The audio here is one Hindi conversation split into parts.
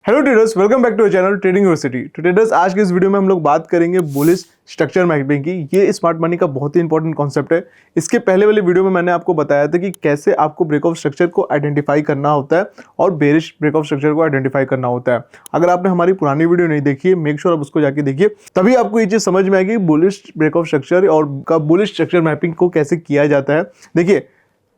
Hello traders, welcome back to channel Trading University. तो ट्रेडर्स, आज के इस वीडियो में हम लोग बात करेंगे बुलिश स्ट्रक्चर मैपिंग की। ये स्मार्ट मनी का बहुत ही इंपॉर्टेंट कॉन्सेप्ट है। इसके पहले वाले वीडियो में मैंने आपको बताया था कि कैसे आपको ब्रेक ऑफ स्ट्रक्चर को आइडेंटिफाई करना होता है और बेरिश ब्रेक ऑफ स्ट्रक्चर को आइडेंटिफाई करना होता है। अगर आपने हमारी पुरानी वीडियो नहीं देखी है, मेक श्योर आप उसको जाके देखिए, तभी आपको ये चीज़ समझ में आएगी बुलिश ब्रेक ऑफ स्ट्रक्चर और बुलिश स्ट्रक्चर मैपिंग को कैसे किया जाता है। देखिए,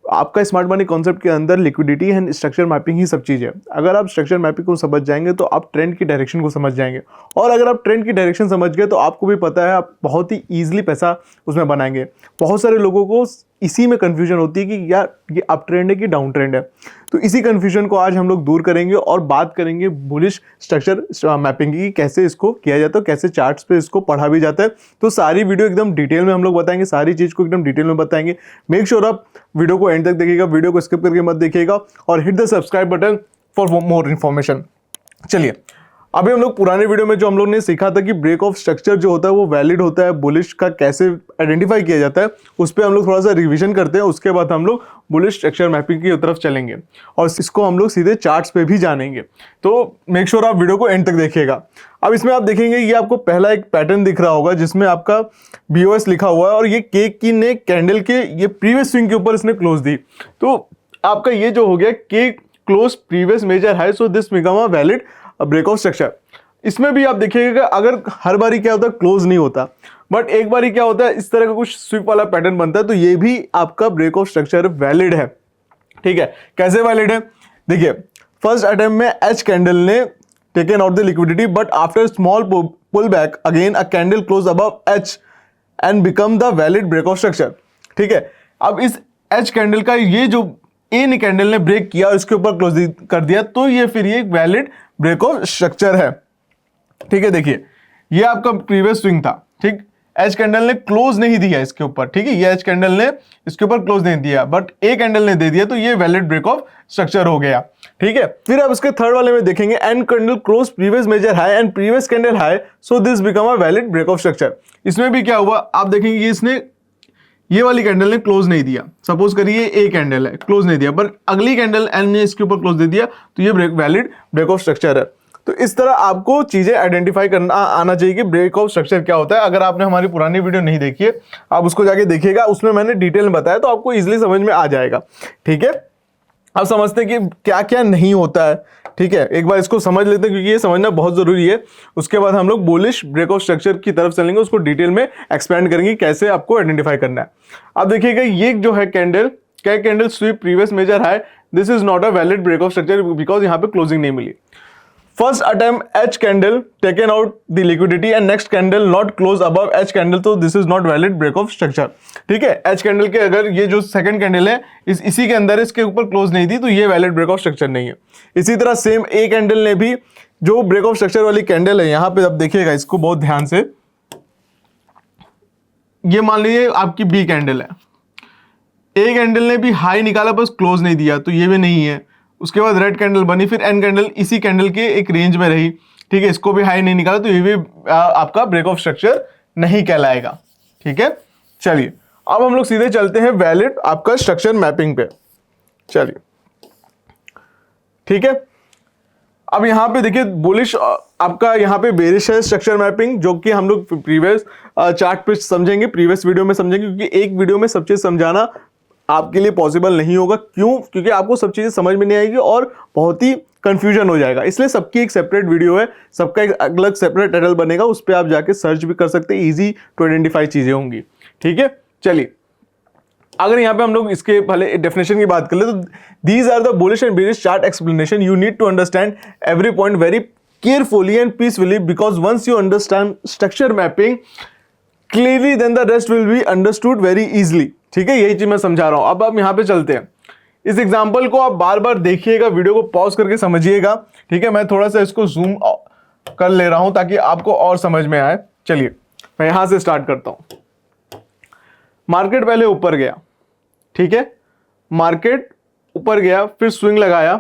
आपका स्मार्ट मनी कॉन्सेप्ट के अंदर लिक्विडिटी एंड स्ट्रक्चर मैपिंग ही सब चीज़ है। अगर आप स्ट्रक्चर मैपिंग को समझ जाएंगे तो आप ट्रेंड की डायरेक्शन को समझ जाएंगे, और अगर आप ट्रेंड की डायरेक्शन समझ गए तो आपको भी पता है आप बहुत ही ईजिली पैसा उसमें बनाएंगे। बहुत सारे लोगों को इसी में कन्फ्यूजन होती है कि यार ये अप ट्रेंड है कि डाउन ट्रेंड है। तो इसी कन्फ्यूजन को आज हम लोग दूर करेंगे और बात करेंगे बुलिश स्ट्रक्चर मैपिंग की, कैसे इसको किया जाता है, कैसे चार्ट्स पे इसको पढ़ा भी जाता है। तो सारी वीडियो एकदम डिटेल में हम लोग बताएंगे, सारी चीज़ को एकदम डिटेल में बताएंगे। मेक श्योर आप वीडियो को एंड तक देखिएगा, वीडियो को स्किप करके मत देखिएगा, और hit the subscribe button for more information. चलिए, अभी हम लोग पुराने वीडियो में जो हम लोग ने सीखा था कि ब्रेक ऑफ स्ट्रक्चर जो होता है वो वैलिड होता है, बुलिश का कैसे आइडेंटिफाई किया जाता है, उस पर हम लोग थोड़ा सा रिवीजन करते हैं। उसके बाद हम लोग बुलिश स्ट्रक्चर मैपिंग की तरफ चलेंगे और इसको हम लोग सीधे चार्ट्स पे भी जानेंगे। तो मेक श्योर आप वीडियो को एंड तक देखिएगा। अब इसमें आप देखेंगे ये आपको पहला एक पैटर्न दिख रहा होगा जिसमें आपका BOS लिखा हुआ है, और ये केक की ने कैंडल के ये प्रीवियस स्विंग के ऊपर इसने क्लोज दी। तो आपका ये जो हो गया केक close previous major high, so this become a valid break of structure. इसमें भी आप देखिएगा अगर हर बारी क्या होता है, क्लोज नहीं होता, बट एक बारी क्या होता है, इस तरह का कुछ स्विप वाला पैटर्न बनता है, तो ये भी आपका ब्रेक ऑफ स्ट्रक्चर वैलिड है। ठीक है, कैसे वैलिड है? देखिए, फर्स्ट अटेम्प्ट में एच कैंडल ने taken out the liquidity, but after small pull back again a candle close above H and become the valid break of structure. ठीक है, अब इस एच कैंडल का ये जो ए कैंडल ने ब्रेक किया और इसके ऊपर क्लोज कर दिया, तो ये फिर ये एक वैलिड ब्रेक ऑफ स्ट्रक्चर है। ठीक है, देखिए ये आपका प्रीवियस स्विंग था। ठीक, एच कैंडल ने क्लोज नहीं दिया इसके ऊपर। ठीक है, ये एच कैंडल ने इसके ऊपर क्लोज नहीं दिया, बट ए कैंडल ने दे दिया, तो ये वैलिड ब्रेक ऑफ स्ट्रक्चर हो गया। ठीक है, फिर आप इसके थर्ड वाले में देखेंगे and candle close previous major high and previous candle high, so this become a valid break of structure. इसमें भी क्या हुआ, आप देखेंगे इसने ये वाली कैंडल ने क्लोज नहीं दिया, सपोज करिए ए कैंडल है, क्लोज नहीं दिया, पर अगली कैंडल एन ने इसके ऊपर क्लोज दे दिया, तो ये वैलिड ब्रेक ऑफ स्ट्रक्चर है। तो इस तरह आपको चीजें आइडेंटिफाई करना आना चाहिए कि ब्रेक ऑफ स्ट्रक्चर क्या होता है। अगर आपने हमारी पुरानी वीडियो नहीं देखी है, आप उसको जाके देखिएगा, उसमें मैंने डिटेल में बताया, तो आपको इजीली समझ में आ जाएगा। ठीक है, अब समझते हैं कि क्या क्या नहीं होता है। ठीक है, एक बार इसको समझ लेते हैं क्योंकि ये समझना बहुत जरूरी है। उसके बाद हम लोग बुलिश ब्रेक ऑफ स्ट्रक्चर की तरफ चलेंगे, उसको डिटेल में एक्सपेंड करेंगे कैसे आपको आइडेंटिफाई करना है। अब देखिएगा ये जो है कैंडल, क्या candle sweep previous major high, this is not a valid break of structure because यहाँ पे क्लोजिंग नहीं मिली। First attempt H candle taken out the liquidity and next candle not close above H candle, तो this is not valid break of structure। ठीक है, H candle के अगर ये जो सेकंड कैंडल है इसी के अंदर इसके ऊपर क्लोज नहीं थी, तो ये वैलिड ब्रेक ऑफ स्ट्रक्चर नहीं है। इसी तरह सेम ए कैंडल ने भी जो ब्रेक ऑफ स्ट्रक्चर वाली कैंडल है, यहाँ पे अब देखिएगा इसको बहुत ध्यान से, ये मान लीजिए आपकी बी कैंडल है, ए कैंडल ने भी हाई निकाला बस क्लोज नहीं दिया, तो ये भी नहीं है। उसके बाद रेड कैंडल बनी, फिर एन कैंडल इसी कैंडल के एक रेंज में रही। ठीक है, इसको भी हाई नहीं निकाला, तो ये भी आपका ब्रेक ऑफ स्ट्रक्चर नहीं कहलाएगा। ठीक है, चलिए अब हम लोग सीधे चलते हैं वैलिड आपका स्ट्रक्चर मैपिंग पे। चलिए, ठीक है, अब यहां पे देखिए बुलिश आपका यहाँ पे बेरिश है स्ट्रक्चर मैपिंग, जो कि हम लोग प्रीवियस चार्ट पे समझेंगे, प्रीवियस वीडियो में समझेंगे, क्योंकि एक वीडियो में सब चीज समझाना आपके लिए पॉसिबल नहीं होगा। क्यों? क्योंकि आपको सब चीजें समझ में नहीं आएगी और बहुत ही कंफ्यूजन हो जाएगा। इसलिए सबकी एक सेपरेट वीडियो है, सबका एक अलग सेपरेट टाइटल बनेगा, उस पर आप जाके सर्च भी कर सकते हैं, इजी टू आइडेंटिफाई चीजें होंगी। ठीक है, चलिए अगर यहाँ पे हम लोग इसके पहले डेफिनेशन की बात कर ले, तो these are the bullish and bearish chart explanation, you need to understand every point very carefully and peacefully, because once you understand structure mapping clearly then the rest will be understood very easily. ठीक है, यही चीज मैं समझा रहा हूं। अब आप यहाँ पे चलते हैं, इस एग्जांपल को आप बार बार देखिएगा, वीडियो को पॉज करके समझिएगा। ठीक है, मैं थोड़ा सा इसको जूम कर ले रहा हूं ताकि आपको और समझ में आए। चलिए मैं यहां से स्टार्ट करता हूं। मार्केट पहले ऊपर गया, ठीक है, मार्केट ऊपर गया, फिर स्विंग लगाया,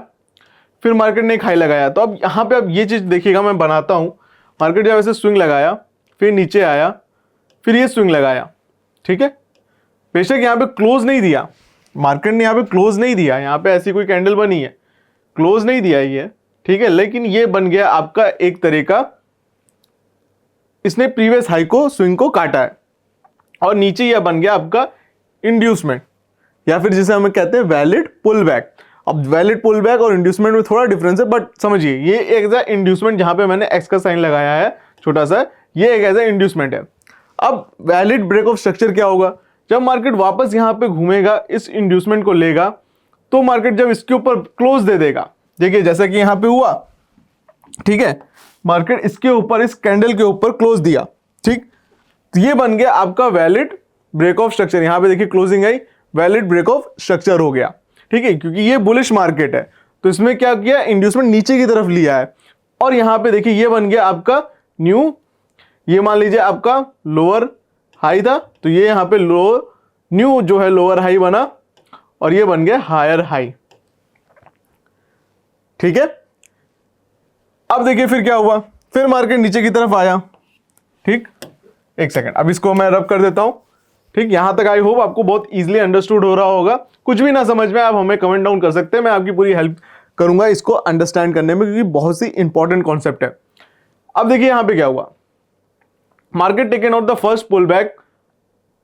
फिर मार्केट ने एक हाई लगाया। तो अब यहां पे अब ये चीज देखिएगा, मैं बनाता हूं। मार्केट जब ऐसे स्विंग लगाया, फिर नीचे आया, फिर ये स्विंग लगाया। ठीक है, बेशक यहाँ पे क्लोज नहीं दिया, मार्केट ने यहाँ पे क्लोज नहीं दिया, यहाँ पे ऐसी कोई कैंडल बनी है, क्लोज नहीं दिया ये। ठीक है, लेकिन ये बन गया आपका एक तरह का, इसने प्रीवियस हाई को स्विंग को काटा है, और नीचे यह बन गया आपका इंड्यूसमेंट, या फिर जिसे हम कहते हैं वैलिड पुल बैक। अब वैलिड पुल बैक और इंड्यूसमेंट में थोड़ा डिफरेंस है, बट समझिए ये एक ऐसा इंड्यूसमेंट, जहां पे मैंने एक्स का साइन लगाया है छोटा सा, ये एक ऐसा इंड्यूसमेंट है। अब वैलिड ब्रेक ऑफ स्ट्रक्चर क्या होगा, जब मार्केट वापस यहां पे घूमेगा, इस इंड्यूसमेंट को लेगा, तो मार्केट जब इसके ऊपर क्लोज दे देगा, देखिए जैसा कि यहां पे हुआ, ठीक है, मार्केट इसके ऊपर, इस कैंडल के ऊपर क्लोज दिया, ठीक, तो ये बन गया आपका वैलिड ब्रेक ऑफ स्ट्रक्चर। यहां पे देखिए क्लोजिंग आई, वैलिड ब्रेक ऑफ स्ट्रक्चर हो गया, ठीक है, क्योंकि ये बुलिश मार्केट है, तो इसमें क्या किया, इंड्यूसमेंट नीचे की तरफ लिया है, और यहां पे देखिए ये बन गया आपका न्यू, ये मान लीजिए आपका लोअर हाई था, तो ये यहां पे लोअर न्यू जो है लोअर हाई बना, और ये बन गया हायर हाई, ठीक है। अब देखिए फिर क्या हुआ, फिर मार्केट नीचे की तरफ आया, ठीक, एक सेकंड, अब इसको मैं रब कर देता हूं, ठीक, यहां तक आई होप आपको बहुत इजीली अंडरस्टूड हो रहा होगा। कुछ भी ना समझ में आप हमें कमेंट डाउन कर सकते हैं, मैं आपकी पूरी हेल्प करूंगा इसको अंडरस्टैंड करने में, क्योंकि बहुत सी इंपॉर्टेंट कॉन्सेप्ट है। अब देखिए यहां पे क्या हुआ, market taken out the first pull back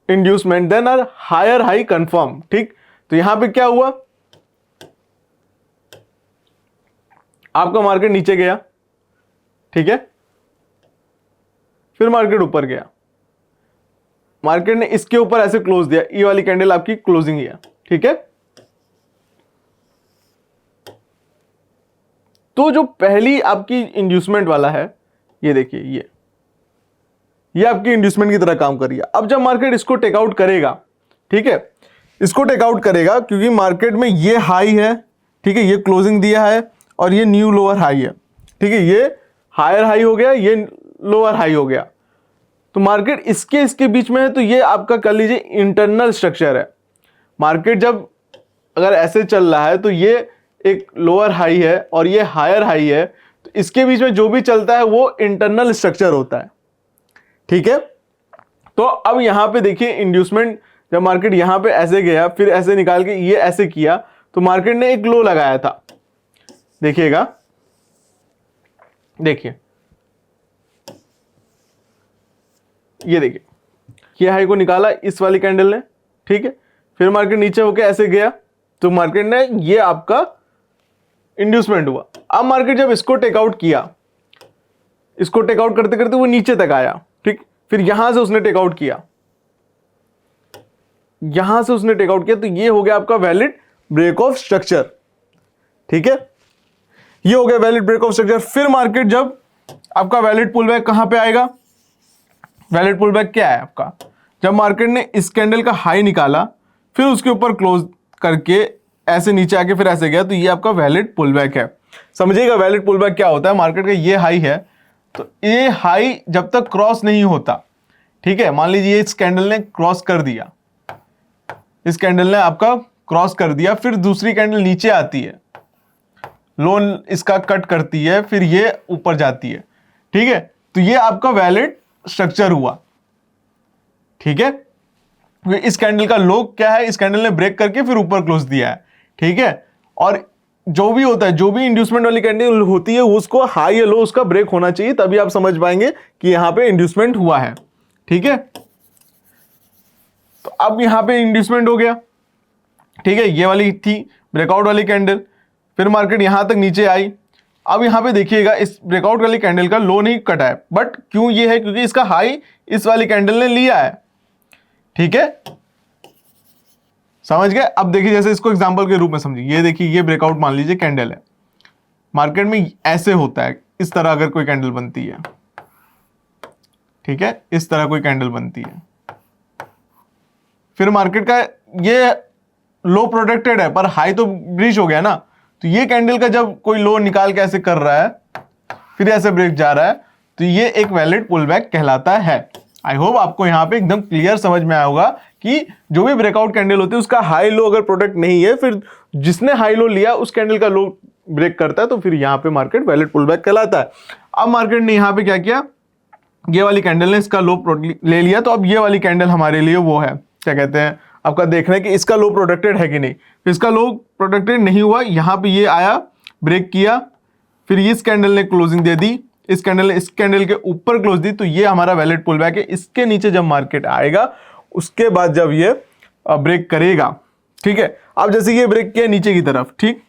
inducement, then are higher high confirm, ठीक, तो यहां पे क्या हुआ, आपका मार्केट नीचे गया, ठीक है, फिर मार्केट ऊपर गया, मार्केट ने इसके ऊपर ऐसे क्लोज दिया, ई वाली कैंडल आपकी क्लोजिंग है, ठीक है। तो जो पहली आपकी इंड्यूसमेंट वाला है, ये देखिए ये आपकी इंड्यूसमेंट की तरह काम कर रही है। अब जब मार्केट इसको टेकआउट करेगा, ठीक है, इसको टेकआउट करेगा, क्योंकि मार्केट में ये हाई है, ठीक है, ये क्लोजिंग दिया है, और ये न्यू लोअर हाई है, ठीक है, ये हायर हाई हो गया, ये लोअर हाई हो गया, तो मार्केट इसके बीच में है, तो ये आपका कर लीजिए इंटरनल स्ट्रक्चर है। मार्केट जब अगर ऐसे चल रहा है, तो ये एक लोअर हाई है और ये हायर हाई है, तो इसके बीच में जो भी चलता है वो इंटरनल स्ट्रक्चर होता है, ठीक है। तो अब यहां पे देखिए इंड्यूसमेंट, जब मार्केट यहां पे ऐसे गया, फिर ऐसे निकाल के ये ऐसे किया, तो मार्केट ने एक लो लगाया था, देखिएगा, देखिए ये देखिए, ये हाई को निकाला इस वाली कैंडल ने, ठीक है, फिर मार्केट नीचे होके ऐसे गया, तो मार्केट ने, ये आपका इंड्यूसमेंट हुआ। अब मार्केट जब इसको टेकआउट किया, इसको टेकआउट करते करते वो नीचे तक आया, ठीक, फिर यहां से उसने टेकआउट किया, यहां से उसने टेकआउट किया, तो ये हो गया आपका वैलिड ब्रेक ऑफ स्ट्रक्चर, ठीक है, ये हो गया वैलिड ब्रेक ऑफ स्ट्रक्चर। फिर मार्केट जब आपका वैलिड पुल बैक कहां पे आएगा, वैलिड पुल बैक क्या है आपका, जब मार्केट ने इस कैंडल का हाई निकाला, फिर उसके ऊपर क्लोज करके ऐसे नीचे आके फिर ऐसे गया, तो ये आपका वैलिड पुल बैक है। समझिएगा वैलिड पुल बैक क्या होता है, मार्केट का ये हाई है, तो ये हाई जब तक क्रॉस नहीं होता, ठीक है, मान लीजिए इस कैंडल ने क्रॉस कर दिया, इस कैंडल ने आपका क्रॉस कर दिया, फिर दूसरी कैंडल नीचे आती है, लोन इसका कट करती है, फिर ये ऊपर जाती है, ठीक है, तो ये आपका वैलिड स्ट्रक्चर हुआ, ठीक है। इस कैंडल का लो क्या है, इस कैंडल ने ब्रेक करके फिर ऊपर क्लोज दिया है, ठीक है, और जो भी होता है, जो भी इंड्यूसमेंट वाली कैंडल होती है, उसको हाई या लो उसका ब्रेक होना चाहिए, तभी आप समझ पाएंगे कि यहां पे इंड्यूसमेंट हुआ है, ठीक है। तो अब यहां पे इंड्यूसमेंट हो गया, ठीक है, ये वाली थी ब्रेकआउट वाली कैंडल, फिर मार्केट यहां तक नीचे आई। अब यहां पे देखिएगा इस ब्रेकआउट वाली कैंडल का लो नहीं कटा है, बट क्यों ये है, क्योंकि इसका हाई इस वाली कैंडल ने लिया है, ठीक है, समझ गए। अब देखिए जैसे इसको एग्जांपल के रूप में समझिए, ये देखिए ये ब्रेकआउट मान लीजिए कैंडल है, मार्केट में ऐसे होता है, इस तरह अगर कोई कैंडल बनती है, ठीक है, इस तरह कोई कैंडल बनती है, फिर मार्केट का ये लो प्रोटेक्टेड है पर हाई तो ब्रीच हो गया ना, तो ये कैंडल का जब कोई लो निकाल के ऐसे कर रहा है, फिर ऐसे ब्रेक जा रहा है, तो ये एक वैलिड पुल बैक कहलाता है। आई होप आपको यहां पे एकदम क्लियर समझ में आया होगा कि जो भी ब्रेकआउट कैंडल होती है उसका हाई लो अगर प्रोटेक्ट नहीं है, फिर जिसने हाई लो लिया उस कैंडल का लो ब्रेक करता है, तो फिर यहां पे मार्केट वैलिड पुल बैक कहलाता है। अब मार्केट ने यहां पे क्या किया, ये वाली कैंडल ने इसका लो ले लिया, तो अब ये वाली कैंडल हमारे लिए वो है, क्या कहते हैं, आपका देखना है कि इसका लो प्रोटेक्टेड है कि नहीं। फिर इसका लो प्रोटेक्टेड नहीं हुआ, यहां पे ये आया, ब्रेक किया, फिर इस कैंडल ने क्लोजिंग दे दी, इस कैंडल ने इस कैंडल के ऊपर क्लोज दी, तो ये हमारा वैलिड पुल बैक है। इसके नीचे जब मार्केट आएगा उसके बाद जब ये ब्रेक करेगा, ठीक है। अब जैसे ये ब्रेक किया नीचे की तरफ, ठीक,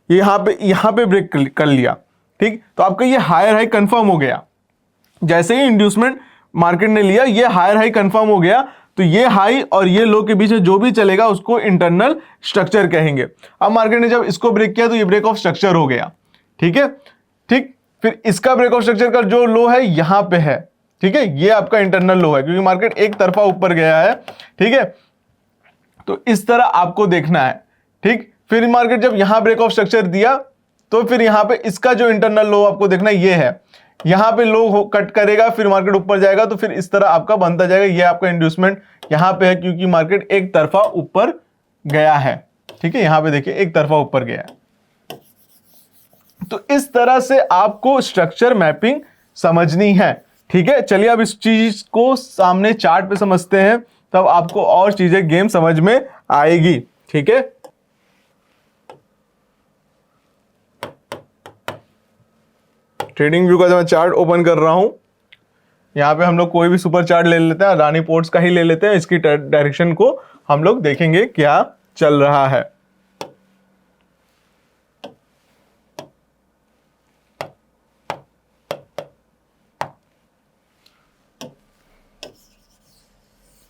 यहाँ पे ब्रेक कर लिया, ठीक, तो आपका ये हायर हाई कंफर्म हो गया। जैसे ही इंड्यूसमेंट मार्केट ने लिया, ये हायर हाई कंफर्म हो गया, तो ये हाई और ये लो के बीच में जो भी चलेगा उसको इंटरनल स्ट्रक्चर कहेंगे। अब मार्केट ने जब इसको ब्रेक किया तो ये ब्रेक ऑफ स्ट्रक्चर हो गया, ठीक है, ठीक। फिर इसका ब्रेक ऑफ स्ट्रक्चर का जो लो है यहां पे है, ठीक है, ये आपका इंटरनल लो है क्योंकि मार्केट एक तरफा ऊपर गया है, ठीक है। तो इस तरह आपको देखना है, ठीक। फिर मार्केट जब यहां ब्रेक ऑफ स्ट्रक्चर दिया तो फिर यहां पे इसका जो इंटरनल लो आपको देखना है ये है, यहां पे लो कट करेगा, फिर मार्केट ऊपर जाएगा, तो फिर इस तरह आपका बनता जाएगा। ये आपका इंड्यूसमेंट यहां पे है क्योंकि मार्केट एक तरफा ऊपर गया है, ठीक है। यहां पे देखिए एक तरफा ऊपर गया है। तो इस तरह से आपको स्ट्रक्चर मैपिंग समझनी है, ठीक है। चलिए अब इस चीज को सामने चार्ट पे समझते हैं, तब आपको और चीजें गेम समझ में आएगी, ठीक है। ट्रेडिंग व्यू का जो मैं चार्ट ओपन कर रहा हूं, यहां पे हम लोग कोई भी सुपर चार्ट ले लेते हैं, अडानी पोर्ट्स का ही ले लेते हैं। इसकी डायरेक्शन को हम लोग देखेंगे क्या चल रहा है।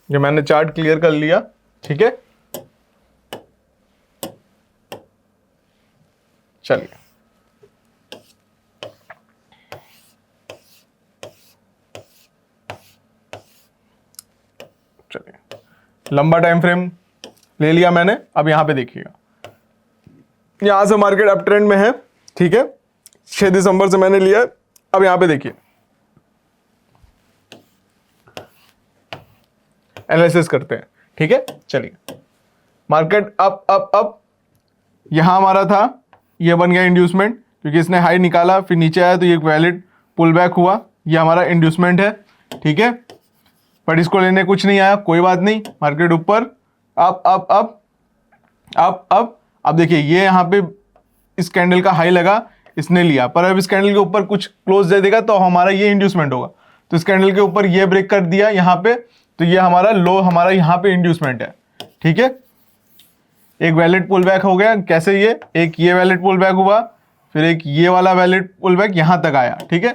ये मैंने चार्ट क्लियर कर लिया, ठीक है। चलिए लंबा टाइम फ्रेम ले लिया मैंने। अब यहां पे देखिएगा, यहां से मार्केट अप ट्रेंड में है, ठीक है। 6 दिसंबर से मैंने लिया। अब यहां पे देखिए एनालिसिस करते हैं, ठीक है। चलिए मार्केट अप यहां हमारा था, ये बन गया इंड्यूसमेंट क्योंकि इसने हाई निकाला, फिर नीचे आया तो ये वैलिड पुल बैक हुआ, ये हमारा इंड्यूसमेंट है, ठीक है। पर इसको लेने कुछ नहीं आया, कोई बात नहीं। मार्केट ऊपर अब देखिए ये यहाँ पे इस कैंडल का हाई लगा, इसने लिया, पर अब इस कैंडल के ऊपर कुछ क्लोज दे देगा तो हमारा ये इंड्यूसमेंट होगा। तो इस कैंडल के ऊपर ये ब्रेक कर दिया यहाँ पे, तो ये हमारा लो, हमारा यहाँ पे इंड्यूसमेंट है, ठीक है। एक वैलिड पुल बैक हो गया। कैसे? एक ये वैलिड पुल बैक हुआ, फिर एक ये वाला वैलिड पुल बैक यहाँ तक आया, ठीक है।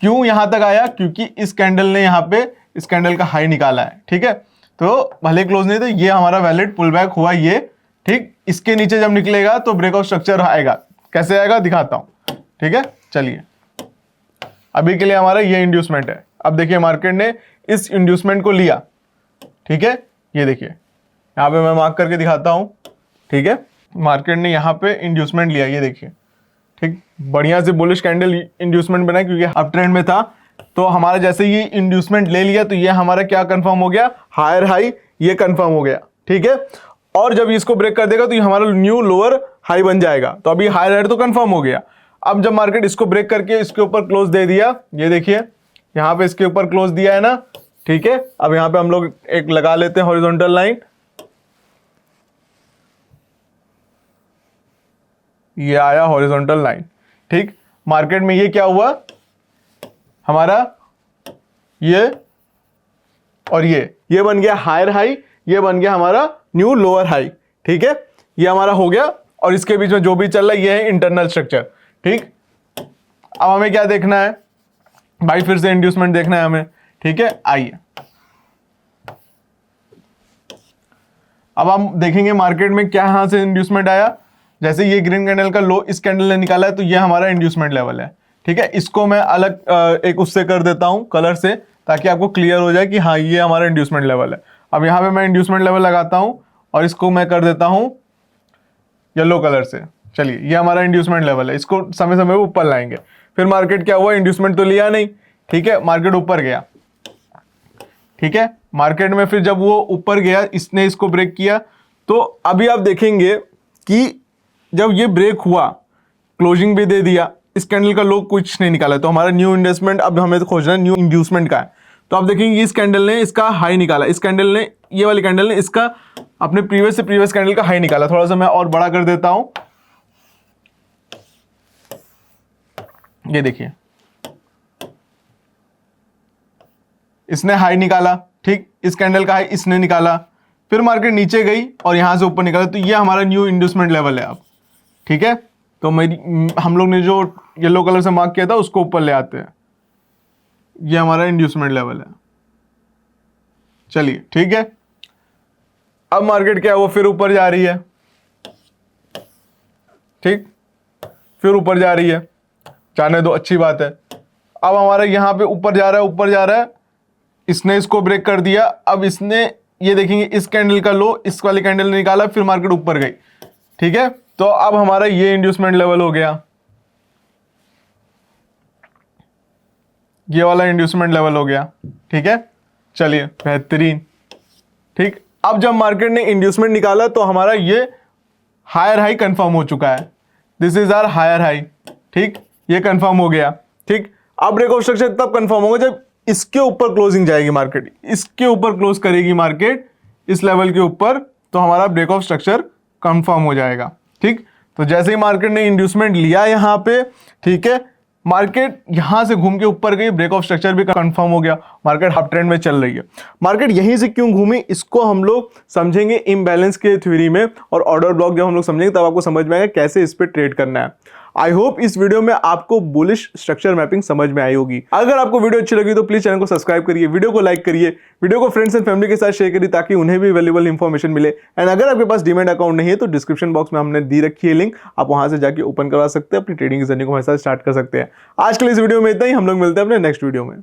क्यों यहाँ तक आया? क्योंकि इस कैंडल ने यहाँ पे इस कैंडल का हाई निकाला है, ठीक है। तो भले क्लोज नहीं, तो ये हमारा वैलिड पुल बैक हुआ ये, ठीक। इसके नीचे जब निकलेगा तो ब्रेकआउट स्ट्रक्चर आएगा। कैसे आएगा दिखाता हूं, ठीक है। चलिए अभी के लिए हमारा ये इंड्यूसमेंट है। अब देखिए मार्केट ने इस इंड्यूसमेंट को लिया, ठीक है। ये देखिए यहाँ पे मैं मार्क करके दिखाता हूं, ठीक है। मार्केट ने यहाँ पे इंड्यूसमेंट लिया, ये देखिए, ठीक। बढ़िया से बुलिश कैंडल इंड्यूसमेंट बना क्योंकि अप ट्रेंड में था। तो हमारा जैसे ये इंड्यूसमेंट ले लिया तो ये हमारा क्या कंफर्म हो गया? हायर हाई, ये कंफर्म हो गया, ठीक है। और जब इसको ब्रेक कर देगा तो ये हमारा न्यू लोअर हाई बन जाएगा। तो अभी हायर हाई तो कंफर्म हो गया। अब जब मार्केट इसको ब्रेक करके इसके ऊपर क्लोज दे दिया, ये देखिए यहाँ पे इसके ऊपर क्लोज दिया है ना, ठीक है। अब यहाँ पे हम लोग एक लगा लेते हैं हॉरिजॉन्टल लाइन, ये आया हॉरिजॉन्टल लाइन, ठीक। मार्केट में ये क्या हुआ हमारा, ये और ये बन गया हायर हाई, ये बन गया हमारा न्यू लोअर हाई, ठीक है। ये हमारा हो गया और इसके बीच में जो भी चल रहा है ये है इंटरनल स्ट्रक्चर, ठीक। अब हमें क्या देखना है भाई? फिर से इंड्यूसमेंट देखना है हमें, ठीक है। आइए अब हम देखेंगे मार्केट में क्या यहां से इंड्यूसमेंट आया। जैसे ये ग्रीन कैंडल का लो इस कैंडल ने निकाला है तो ये हमारा इंड्यूसमेंट लेवल है, ठीक है। इसको मैं अलग एक उससे कर देता हूं कलर से, ताकि आपको क्लियर हो जाए कि हाँ ये हमारा इंड्यूसमेंट लेवल है। अब यहाँ पे मैं इंड्यूसमेंट लेवल लगाता हूं और इसको मैं कर देता हूं येलो कलर से। चलिए ये हमारा इंड्यूसमेंट लेवल है, इसको समय समय पे ऊपर लाएंगे। फिर मार्केट क्या हुआ? इंड्यूसमेंट तो लिया नहीं, ठीक है। मार्केट ऊपर गया, ठीक है। मार्केट में फिर जब वो ऊपर गया, इसने इसको ब्रेक किया, तो अभी आप देखेंगे कि जब ये ब्रेक हुआ, क्लोजिंग भी दे दिया, इस कैंडल का लो कुछ नहीं निकाला, तो हमारा न्यू इन्वेस्टमेंट अब हमें तो खोजना है न्यू इंड्यूसमेंट का है। तो आप देखेंगे इस कैंडल ने इसका हाई निकाला, इस कैंडल ने, ये वाली कैंडल ने इसका अपने प्रीवियस से प्रीवियस कैंडल का हाई निकाला। थोड़ा सा मैं और बड़ा कर देता हूं, ये देखिए इसने हाई निकाला, ठीक, इस कैंडल का हाई इसने निकाला, फिर मार्केट नीचे गई और यहां से ऊपर निकाला, तो ये हमारा न्यू इंड्यूसमेंट लेवल है अब, ठीक है। तो हम लोग ने जो येलो कलर से मार्क किया था उसको ऊपर ले आते हैं, ये हमारा इंड्यूसमेंट लेवल है। चलिए ठीक है, अब मार्केट क्या है, वो फिर ऊपर जा रही है, ठीक, फिर ऊपर जा रही है, जाने दो, अच्छी बात है। अब हमारा यहां पे ऊपर जा रहा है, ऊपर जा रहा है, इसने इसको ब्रेक कर दिया। अब इसने, ये देखेंगे इस कैंडल का लो इस वाली कैंडल ने निकाला, फिर मार्केट ऊपर गई, ठीक है। तो अब हमारा ये इंड्यूसमेंट लेवल हो गया, ये वाला इंड्यूसमेंट लेवल हो गया, ठीक है। चलिए बेहतरीन, ठीक। अब जब मार्केट ने इंड्यूसमेंट निकाला तो हमारा ये हायर हाई कंफर्म हो चुका है, this is our higher high, ठीक, ये कंफर्म हो गया, ठीक। अब ब्रेक ऑफ स्ट्रक्चर तब कंफर्म होगा जब इसके ऊपर क्लोजिंग जाएगी मार्केट, इसके ऊपर क्लोज करेगी मार्केट इस लेवल के ऊपर, तो हमारा ब्रेक ऑफ स्ट्रक्चर कंफर्म हो जाएगा, ठीक। तो जैसे ही मार्केट ने इंड्यूसमेंट लिया यहां पे, ठीक है, मार्केट यहां से घूम के ऊपर गई, ब्रेक ऑफ स्ट्रक्चर भी कंफर्म हो गया, मार्केट हाफ ट्रेंड में चल रही है। मार्केट यहीं से क्यों घूमी इसको हम लोग समझेंगे इम्बैलेंस के थ्योरी में, और ऑर्डर ब्लॉक जब हम लोग समझेंगे तब आपको समझ में आएगा कैसे इस पे ट्रेड करना है। आई होप इस वीडियो में आपको बुलिश स्ट्रक्चर मैपिंग समझ में आई होगी। अगर आपको वीडियो अच्छी लगी तो प्लीज चैनल को सब्सक्राइब करिए, वीडियो को लाइक करिए, वीडियो को फ्रेंड्स एंड फैमिली के साथ शेयर करिए ताकि उन्हें भी वैल्यूएबल इंफॉर्मेशन मिले। एंड अगर आपके पास डीमैट अकाउंट नहीं है तो डिस्क्रिप्शन बॉक्स में हमने दी रखी है लिंक, आप वहां से जाके ओपन करवा सकते हैं, अपनी ट्रेडिंग जर्नी को हमारे साथ स्टार्ट कर सकते हैं। आज के लिए इस वीडियो में इतना ही, हम लोग मिलते हैं अपने नेक्स्ट वीडियो में।